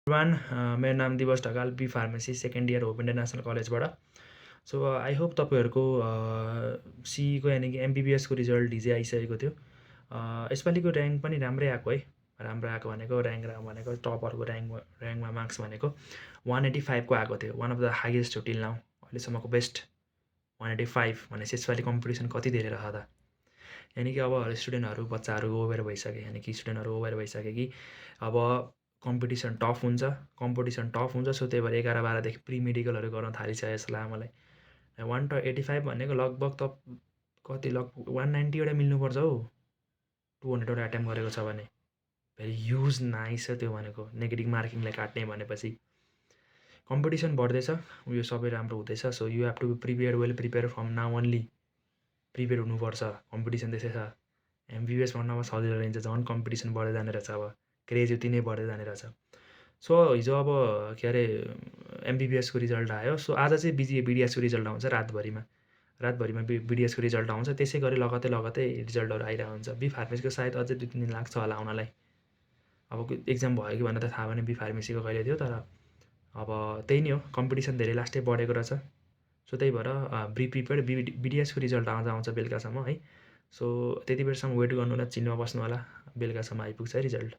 One मेरो नाम Diwas Dhakal, B pharmacy second year Hope International कलेजबाट। सो आई होप तपाईँहरूको सिईको यानि कि एमबिबिएसको रिजल्ट हिजै आइसकेको थियो। यसपालिको ऱ्याङ्क पनि राम्रै आएको है, राम्रो आएको भनेको ऱ्याङ्क भनेको टपरको ऱ्याङ्कमा मार्क्स भनेको 185 को आएको थियो, वान अफ द हाइएस्ट हो टिल नाउ, अहिलेसम्मको बेस्ट 185। भनेपछि यसपालि कम्पिटिसन कति धेरै रह त, यानि कि अब स्टुडेन्टहरू बच्चाहरू ओभर भइसके, यानि कि स्टुडेन्टहरू ओभर भइसके कि अब कम्पिटिसन टफ हुन्छ। सो त्यही भएर 11-12देखि प्रि मेडिकलहरू गर्न थालिसक्यो जस्तो लाग्यो मलाई। 185 भनेको लगभग त कति 190 वटा मिल्नुपर्छ हौ, 200 वटा एटेम्प गरेको छ भने। भेरी ह्युज नाइस त्यो भनेको, नेगेटिभ मार्किङलाई काट्ने भनेपछि। कम्पिटिसन बढ्दैछ, यो सबै राम्रो हुँदैछ। So you have to be prepare from now only. Prepare हुनुपर्छ, कम्पिटिसन त्यसै छ। एमबिबिएस भन्नमा सजिलो रहन्छ, झन् कम्पिटिसन बढ्दै जाने रहेछ, अब क्रेज उति नै बढ्दै जाने रहेछ। सो हिजो अब के अरे एमबिबिएसको रिजल्ट आयो। सो आज चाहिँ बिडिएसको रिजल्ट आउँछ रातभरिमा बिडिएसको रिजल्ट आउँछ। त्यसै गरी लगतै रिजल्टहरू आइरहेको हुन्छ। बी फार्मेसीको सायद अझै 2-3 दिन लाग्छ होला आउनलाई। अब एक्जाम भयो कि भनेर त थाहा भएन बी फार्मेसीको कहिले थियो, तर अब त्यही नै हो, कम्पिटिसन धेरै लास्टै बढेको रहेछ। सो त्यही भएर बिडिएसको रिजल्ट आउँछ बेलुकासम्म है। सो त्यति बेरसम्म वेट गर्नु होला, चिनमा बस्नु होला, बेलुकासम्म आइपुग्छ है रिजल्ट।